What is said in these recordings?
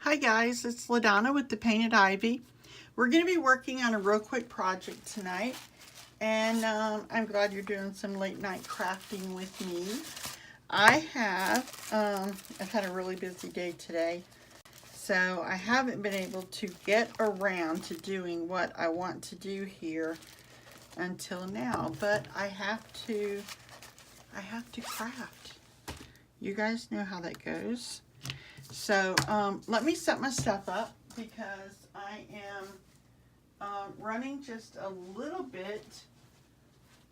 Hi guys, it's LaDonna with The Painted Ivy. We're going to be working on a real quick project tonight, and I'm glad you're doing some late night crafting with me. I've had a really busy day today, so I haven't been able to get around to doing what I want to do here until now, but I have to craft. You guys know how that goes. So let me set my stuff up because I am running just a little bit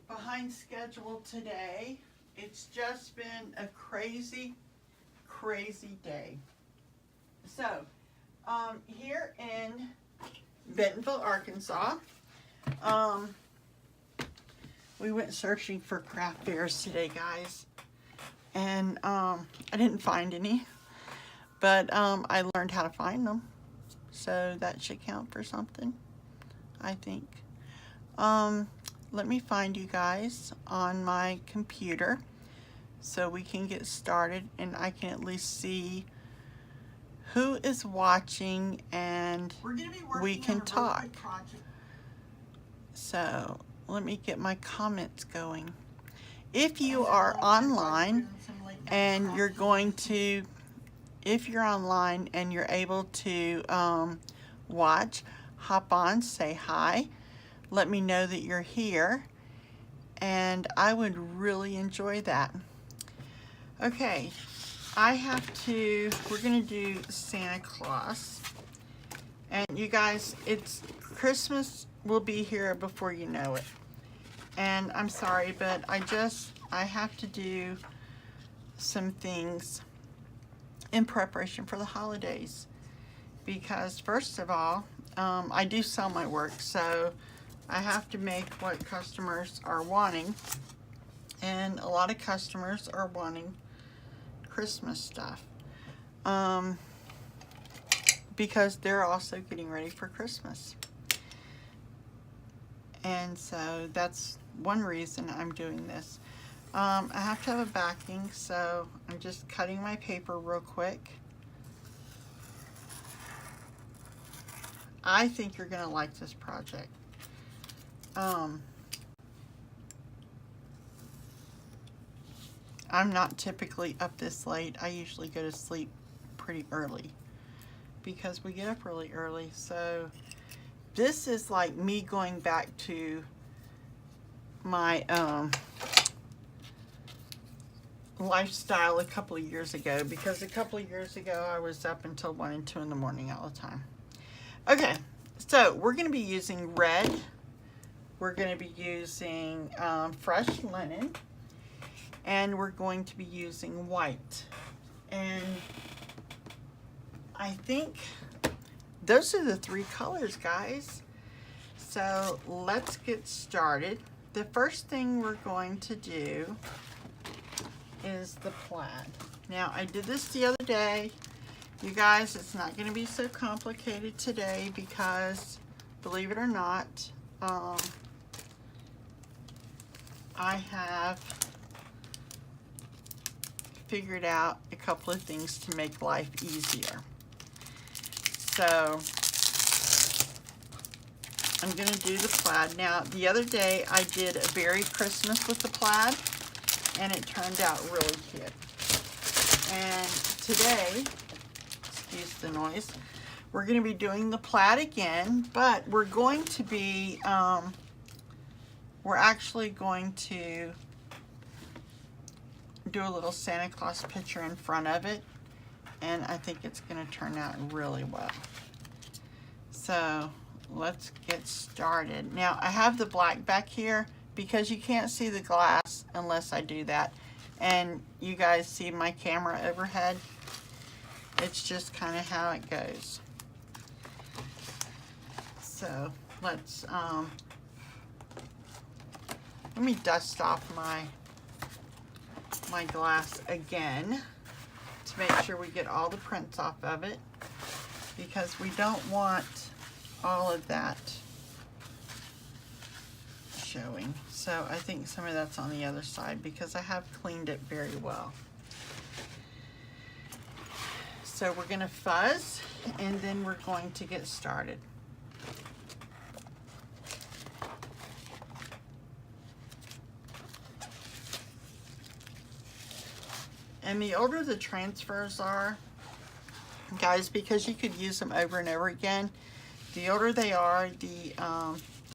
behind schedule today. It's just been a crazy day. So here in Bentonville, Arkansas, we went searching for craft fairs today, guys, and I didn't find any. But I learned how to find them, so that should count for something, I think. Let me find you guys on my computer so we can get started and I can at least see who is watching and we can talk. So let me get my comments going. If you are online and you're going to If you're online and you're able to watch, hop on, say hi, let me know that you're here, and I would really enjoy that. Okay, we're gonna do Santa Claus, and you guys, Christmas will be here before you know it, and I'm sorry, but I have to do some things in preparation for the holidays, because first of all, I do sell my work, so I have to make what customers are wanting, and a lot of customers are wanting Christmas stuff because they're also getting ready for Christmas, and so that's one reason I'm doing this. I have to have a backing, so I'm just cutting my paper real quick. I think you're going to like this project. I'm not typically up this late. I usually go to sleep pretty early because we get up really early. So this is like me going back to my lifestyle a couple of years ago, because a couple of years ago I was up until 1 and 2 in the morning all the time. Okay, so we're going to be using red, we're going to be using fresh linen, and we're going to be using white, and I think those are the three colors, guys. So let's get started. The first thing we're going to do is the plaid. Now, I did this the other day. You guys, it's not going to be so complicated today because, believe it or not, I have figured out a couple of things to make life easier. So I'm going to do the plaid. Now, the other day I did a berry Christmas with the plaid, and it turned out really cute. And today, excuse the noise, we're going to be doing the plaid again, but we're going to be, we're actually going to do a little Santa Claus picture in front of it, and I think it's going to turn out really well. So let's get started. Now, I have the black back here because you can't see the glass unless I do that. And you guys see my camera overhead. It's just kind of how it goes. So let's, let me dust off my glass again to make sure we get all the prints off of it, because we don't want all of that showing. So I think some of that's on the other side because I have cleaned it very well. So we're going to fuzz and then we're going to get started. And the older the transfers are, guys, because you could use them over and over again, the older they are, the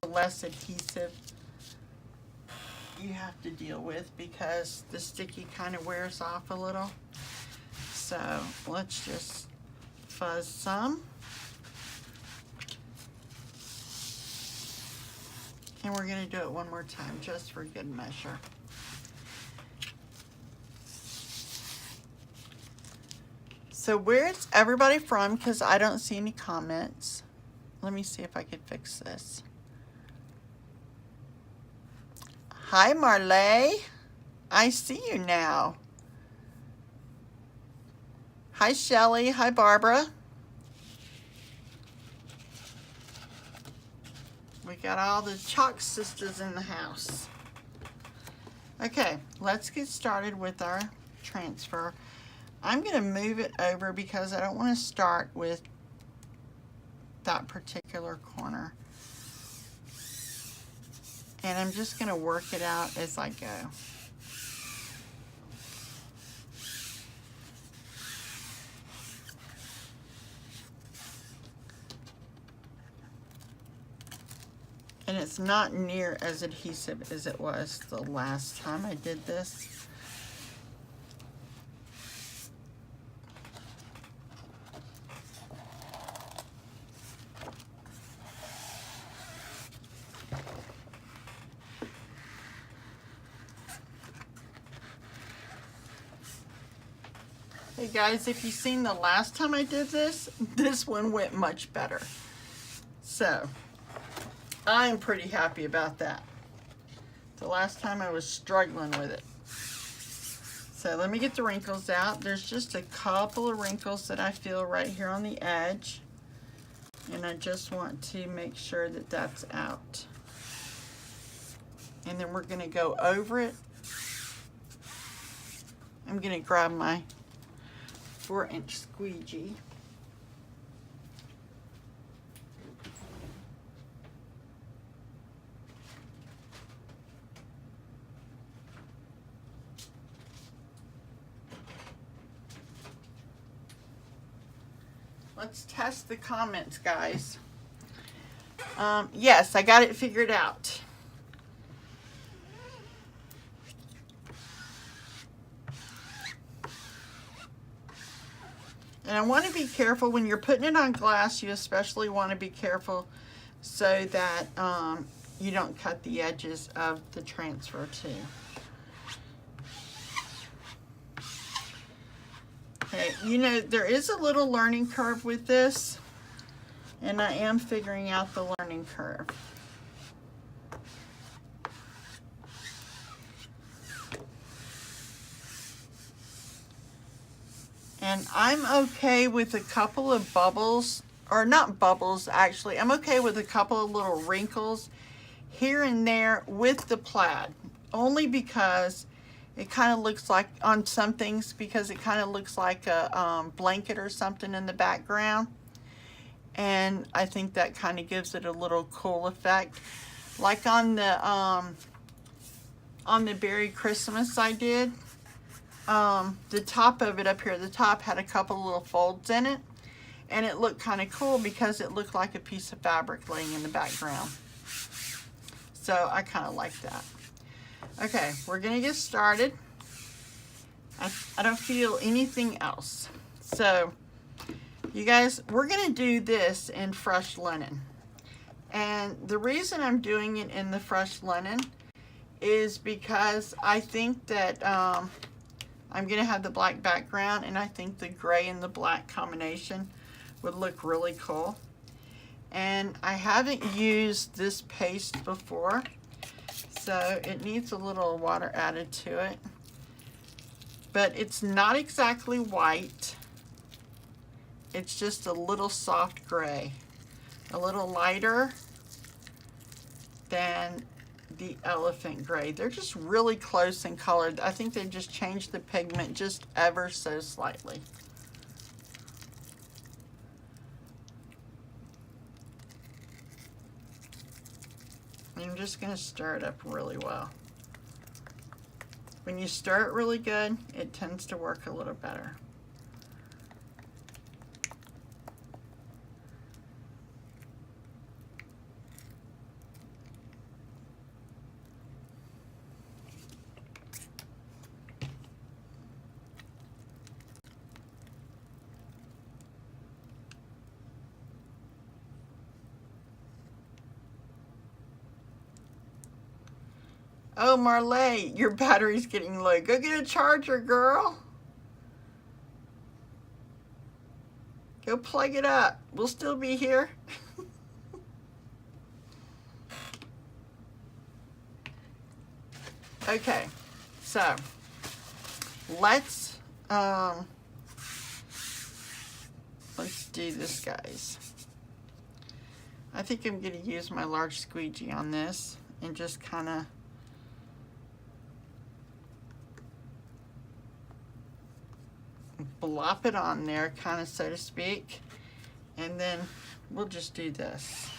less adhesive you have to deal with, because the sticky kind of wears off a little. So let's just fuzz some. And we're going to do it one more time just for good measure. So where's everybody from? Because I don't see any comments. Let me see if I could fix this. Hi, Marley. I see you now. Hi, Shelly. Hi, Barbara. We got all the Chalk sisters in the house. Okay, let's get started with our transfer. I'm going to move it over because I don't want to start with that particular corner. And I'm just going to work it out as I go. And it's not near as adhesive as it was the last time I did this. Hey guys, if you've seen the last time I did this, this one went much better. So, I'm pretty happy about that. The last time I was struggling with it. So let me get the wrinkles out. There's just a couple of wrinkles that I feel right here on the edge. And I just want to make sure that that's out. And then we're going to go over it. I'm going to grab my 4-inch squeegee. Let's test the comments, guys. Yes, I got it figured out. And I want to be careful when you're putting it on glass. You especially want to be careful so that you don't cut the edges of the transfer too. Okay, you know, there is a little learning curve with this, and I am figuring out the learning curve. And I'm okay with a couple of bubbles, or not bubbles actually, I'm okay with a couple of little wrinkles here and there with the plaid, only because it kind of looks like, on some things, because it kind of looks like a blanket or something in the background. And I think that kind of gives it a little cool effect. Like on the Berry Christmas I did, the top of it up here, the top had a couple little folds in it. And it looked kind of cool because it looked like a piece of fabric laying in the background. So I kind of like that. Okay, we're gonna get started. I don't feel anything else. So, you guys, we're gonna do this in fresh linen. And the reason I'm doing it in the fresh linen is because I think that I'm gonna have the black background, and I think the gray and the black combination would look really cool. And I haven't used this paste before, so it needs a little water added to it. But it's not exactly white. It's just a little soft gray, a little lighter than the elephant gray. They're just really close in color. I think they just changed the pigment just ever so slightly. I'm just going to stir it up really well. When you stir it really good, it tends to work a little better. Oh, Marley, your battery's getting low. Go get a charger, girl. Go plug it up. We'll still be here. Okay, so let's do this, guys. I think I'm going to use my large squeegee on this and just kind of blop it on there, kind of, so to speak, and then we'll just do this.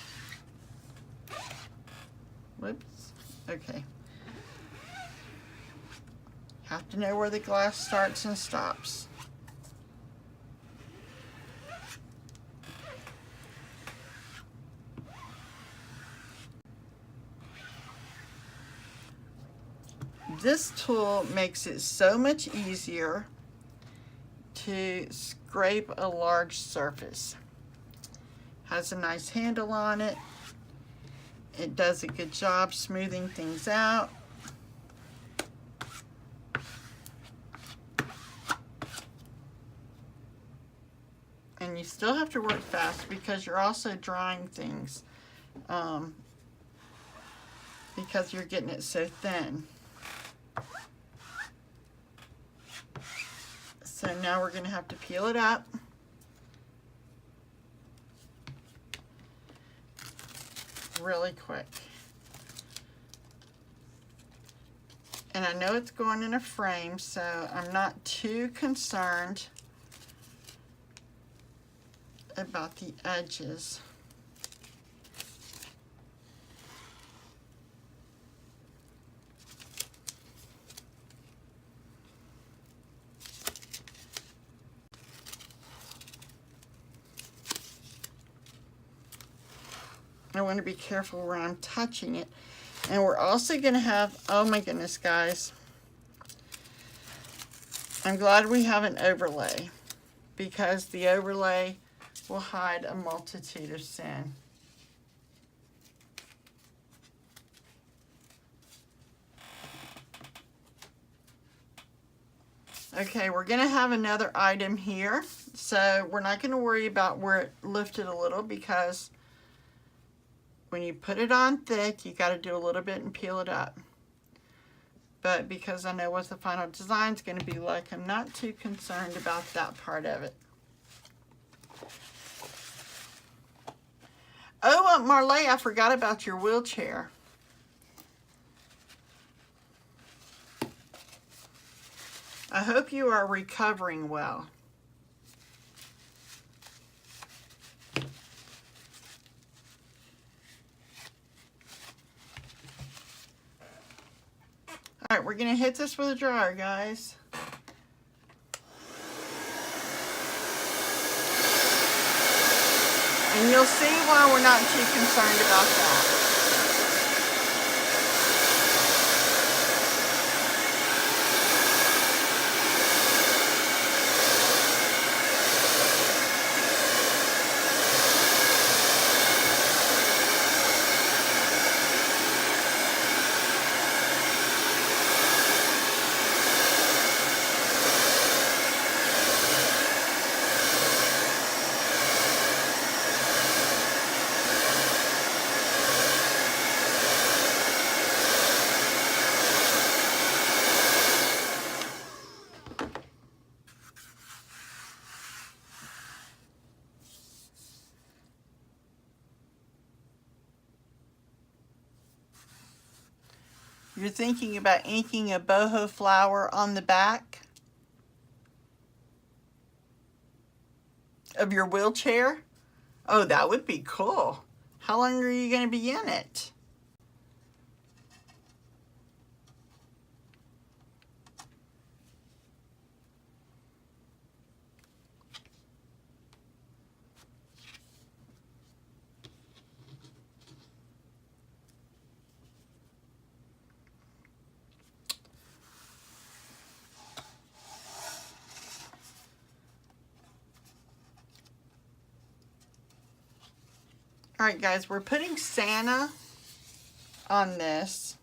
Whoops. Okay. Have to know where the glass starts and stops. This tool makes it so much easier to scrape a large surface. Has a nice handle on it. It does a good job smoothing things out. And you still have to work fast because you're also drying things because you're getting it so thin. So now we're going to have to peel it up. Really quick. And I know it's going in a frame, so I'm not too concerned about the edges. I want to be careful where I'm touching it. And we're also going to have, oh my goodness, guys. I'm glad we have an overlay because the overlay will hide a multitude of sin. Okay, we're going to have another item here. So we're not going to worry about where it lifted a little because when you put it on thick, you got to do a little bit and peel it up. But because I know what the final design is going to be like, I'm not too concerned about that part of it. Oh, Marley, I forgot about your wheelchair. I hope you are recovering well. All right, we're going to hit this with a dryer, guys. And you'll see why we're not too concerned about that. You're thinking about inking a boho flower on the back of your wheelchair? Oh, that would be cool. How long are you going to be in it? All right, guys, we're putting Santa on this.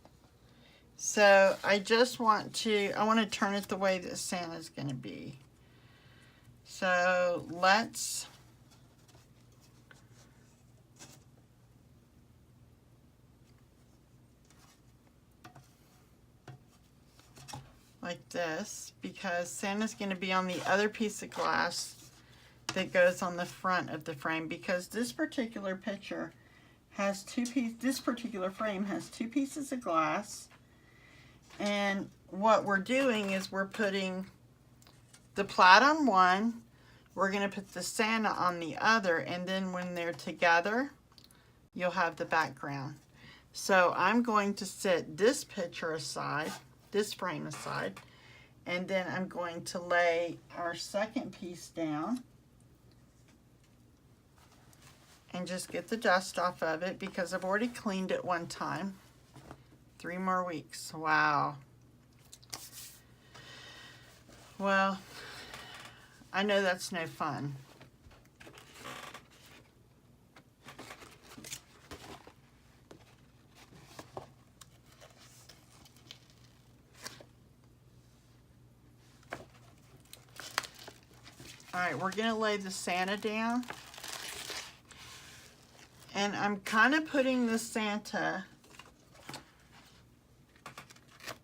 So I just want to turn it the way that Santa's going to be. So let's like this, because Santa's going to be on the other piece of glass that goes on the front of the frame, because this particular picture has this particular frame has two pieces of glass, and what we're doing is we're putting the plaid on one, we're going to put the Santa on the other, and then when they're together, you'll have the background. So I'm going to set this picture aside, this frame aside, and then I'm going to lay our second piece down and just get the dust off of it, because I've already cleaned it one time. 3 more weeks. Wow. Well, I know that's no fun. All right, we're gonna lay the Santa down. And I'm kind of putting the Santa,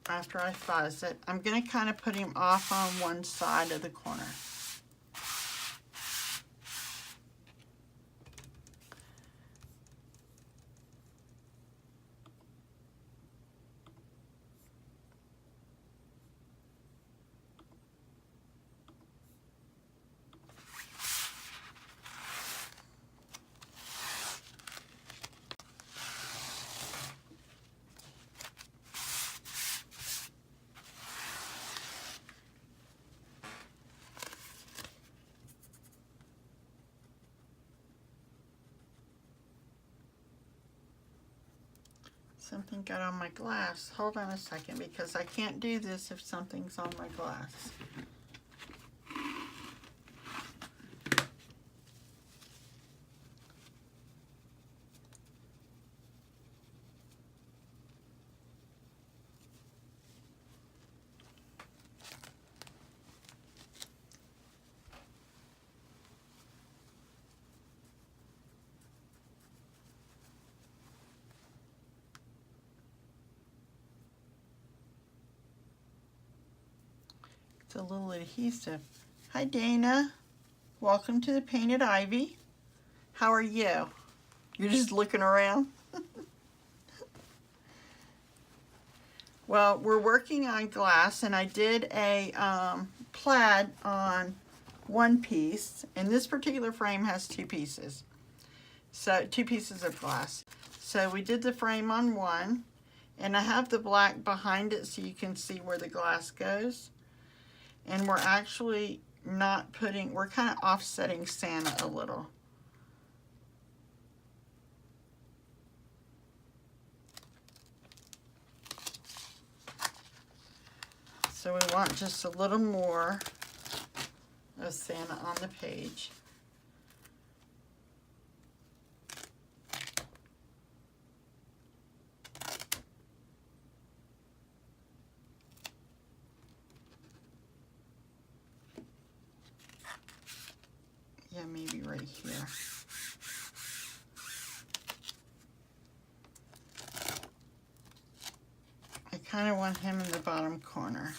after I fuzz it, I'm gonna kind of put him off on one side of the corner. Something got on my glass. Hold on a second, because I can't do this if something's on my glass. It's a little adhesive. Hi, Dana. Welcome to the Painted Ivy. How are you? You're just looking around? Well, we're working on glass, and I did a plaid on one piece, and this particular frame has two pieces. So 2 pieces of glass. So we did the frame on one, and I have the black behind it so you can see where the glass goes. And we're actually not putting, we're kind of offsetting Santa a little. So we want just a little more of Santa on the page. Yeah, maybe right here. I kind of want him in the bottom corner.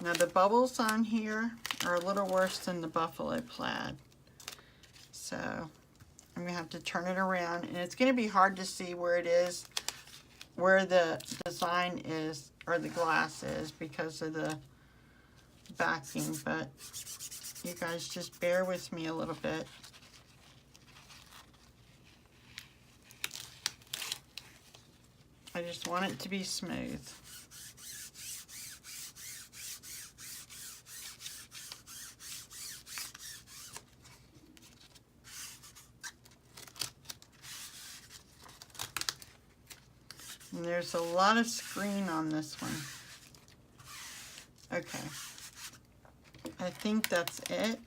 Now the bubbles on here are a little worse than the buffalo plaid. So I'm gonna have to turn it around, and it's gonna be hard to see where it is, where the design is, or the glass is, because of the backing, but you guys just bear with me a little bit. I just want it to be smooth. And there's a lot of screen on this one. Okay. I think that's it.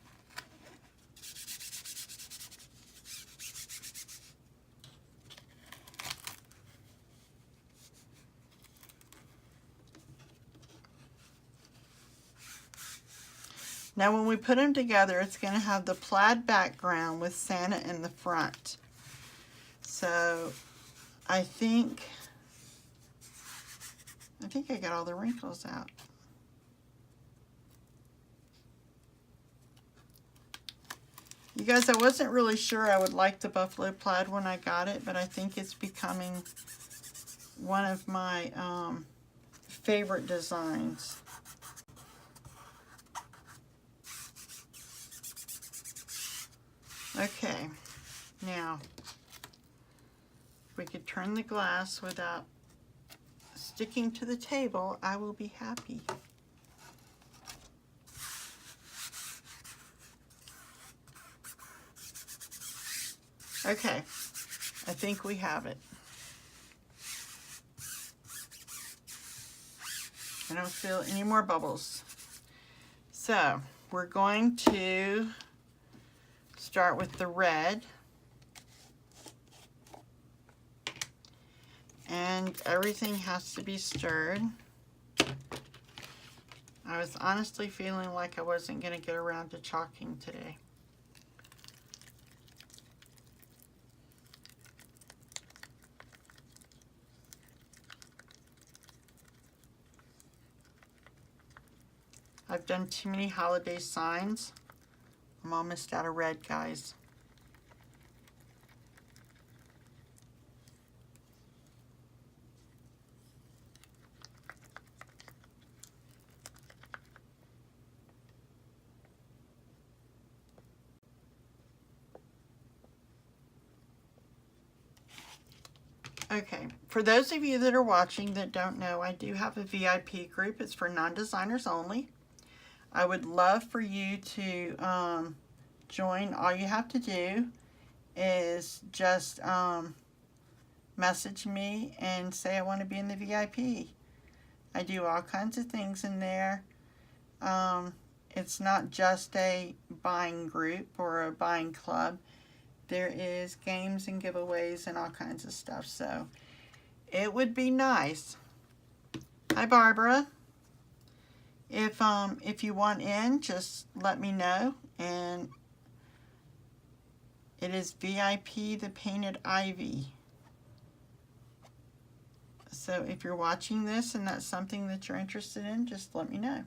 Now when we put them together, it's going to have the plaid background with Santa in the front. So I think I got all the wrinkles out. You guys, I wasn't really sure I would like the buffalo plaid when I got it, but I think it's becoming one of my favorite designs. Okay, now, if we could turn the glass without sticking to the table, I will be happy. Okay, I think we have it. I don't feel any more bubbles. So, we're going to start with the red. And everything has to be stirred. I was honestly feeling like I wasn't going to get around to chalking today. I've done too many holiday signs. I'm almost out of red, guys. Okay, for those of you that are watching that don't know, I do have a VIP group. It's for non-designers only. I would love for you to join. All you have to do is just message me and say I want to be in the VIP. I do all kinds of things in there. It's not just a buying group or a buying club. There is games and giveaways and all kinds of stuff. So it would be nice. Hi, Barbara. If you want in, just let me know. And it is VIP The Painted Ivy. So if you're watching this and that's something that you're interested in, just let me know.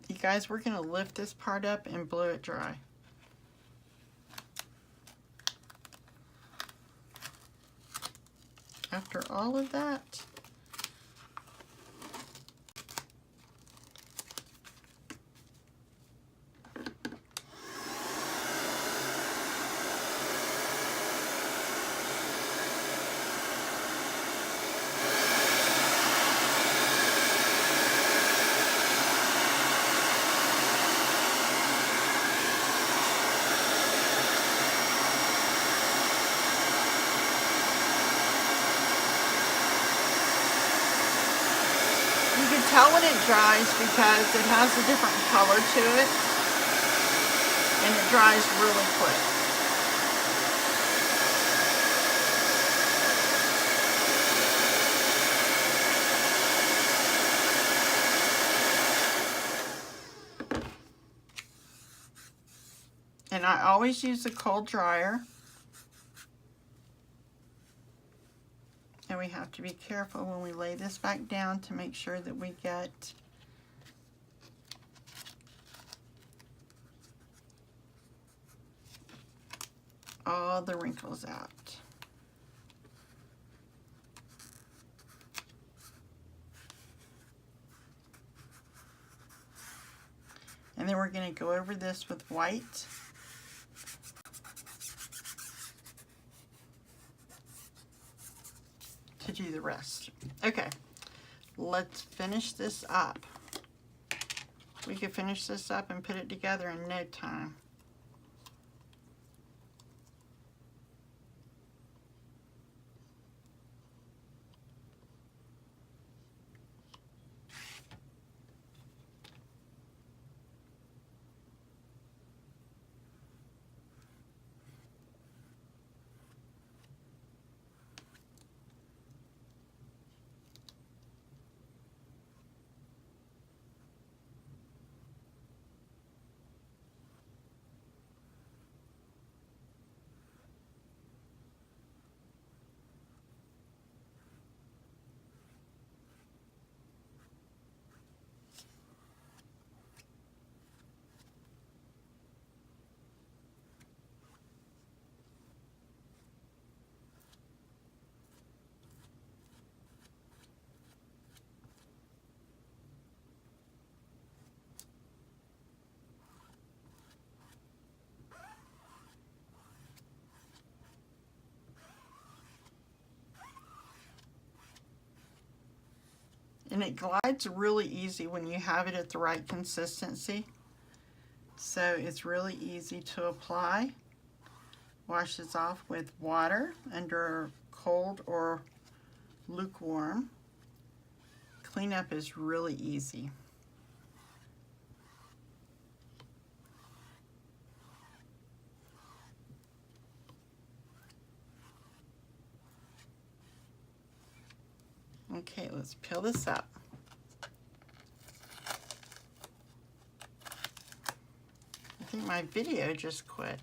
You guys, we're going to lift this part up and blow it dry. After all of that, tell when it dries because it has a different color to it and it dries really quick. And I always use a cold dryer. And we have to be careful when we lay this back down to make sure that we get all the wrinkles out. And then we're going to go over this with white. To do the rest. Okay, let's finish this up. we could finish this up and put it together in no time. And it glides really easy when you have it at the right consistency. So it's really easy to apply. Wash this off with water under cold or lukewarm. Cleanup is really easy. Okay, let's peel this up. I think my video just quit.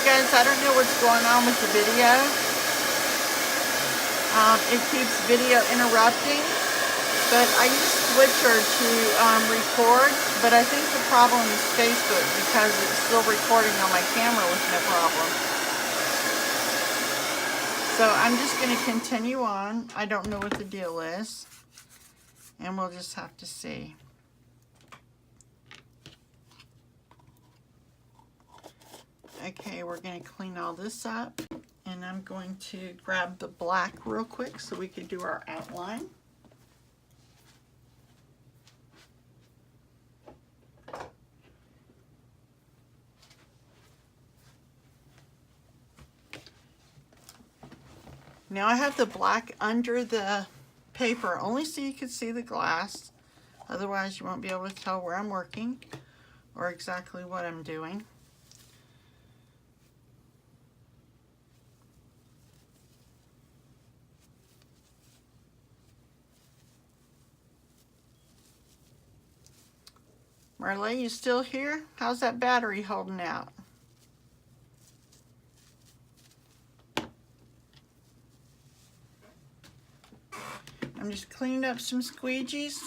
Guys, I don't know what's going on with the video. It keeps video interrupting, but I use Switcher to record, but I think the problem is Facebook because it's still recording on my camera with no problem. So I'm just going to continue on. I don't know what the deal is, and we'll just have to see. Okay, we're going to clean all this up, and I'm going to grab the black real quick so we can do our outline. Now I have the black under the paper only so you can see the glass. Otherwise you won't be able to tell where I'm working or exactly what I'm doing. Marley, you still here? How's that battery holding out? I'm just cleaning up some squeegees.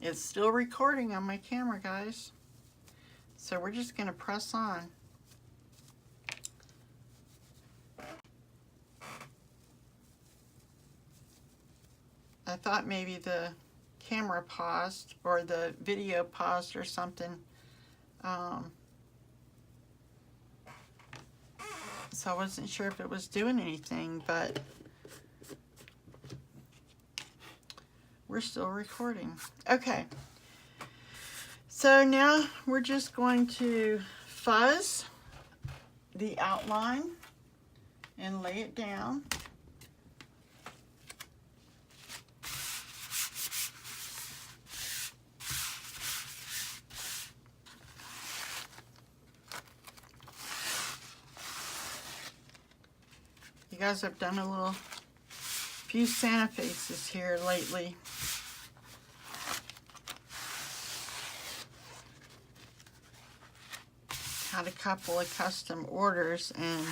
It's still recording on my camera, guys. So we're just going to press on. I thought maybe the camera paused or the video paused or something. So I wasn't sure if it was doing anything, but we're still recording. Okay. So now we're just going to fuzz the outline and lay it down. You guys have done a few Santa faces here lately. Had a couple of custom orders, and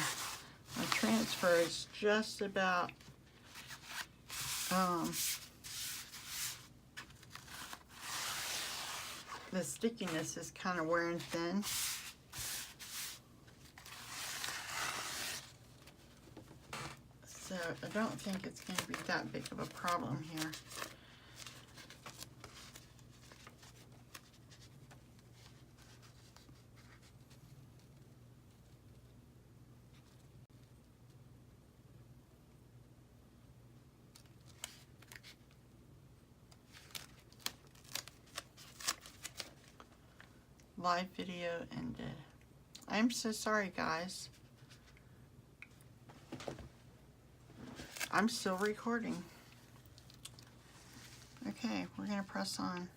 my transfer is just about the stickiness is kind of wearing thin. So I don't think it's going to be that big of a problem here. Live video ended. I'm so sorry, guys. I'm still recording. Okay, we're going to press on.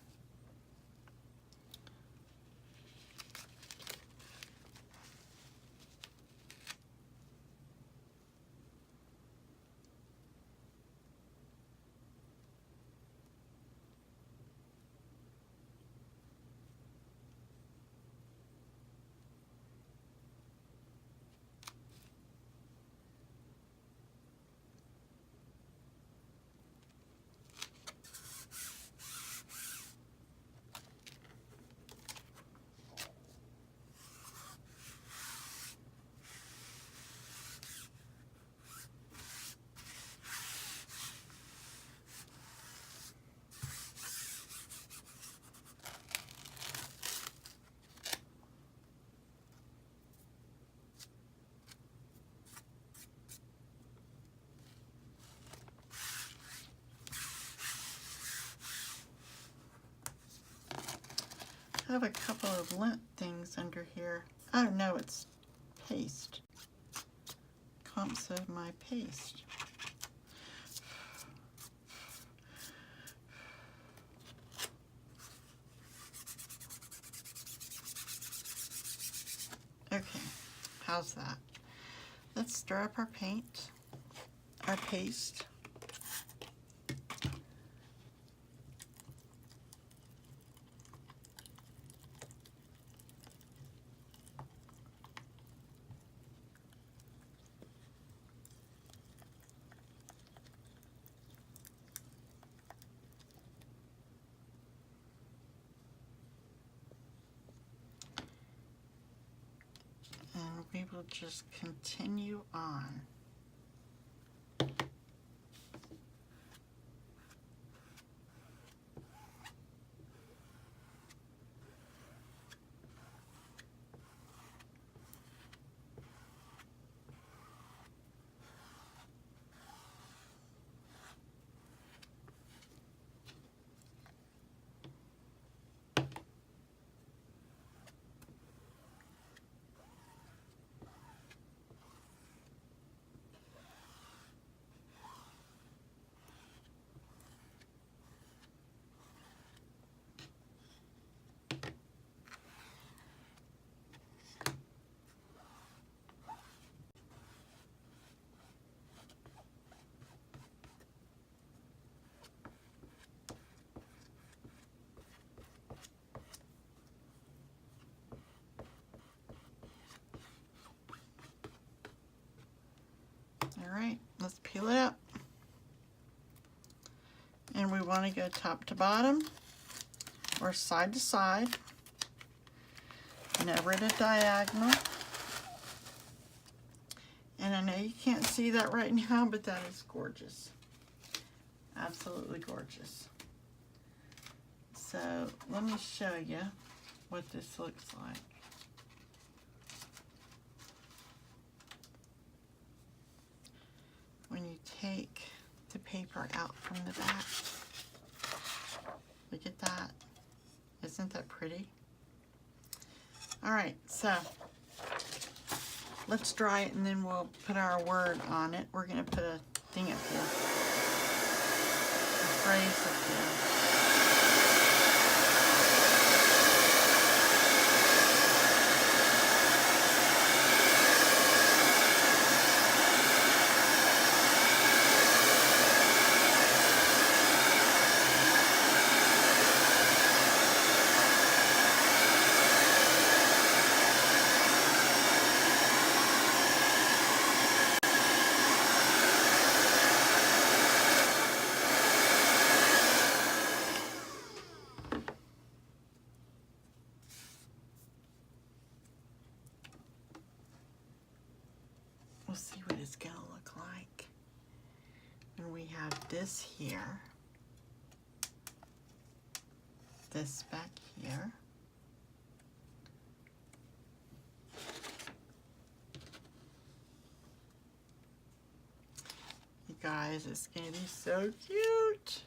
I have a couple of lint things under here. Oh no, it's paste. Clumps of my paste. Okay, how's that? Let's stir up our paint, our paste. We will just continue on. All right, let's peel it up. And we want to go top to bottom. or side to side, never at a diagonal. And I know you can't see that right now, but that is gorgeous. Absolutely gorgeous. So let me show you what this looks like. When you take the paper out from the back. Look at that. Isn't that pretty? All right, so let's dry it and then we'll put our word on it. We're going to put a thing up here. A phrase up here. We'll see what it's going to look like. And we have this here, this back here. You guys, it's going to be so cute.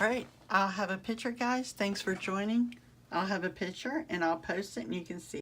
All right, I'll have a picture, guys. Thanks for joining. I'll have a picture and I'll post it and you can see.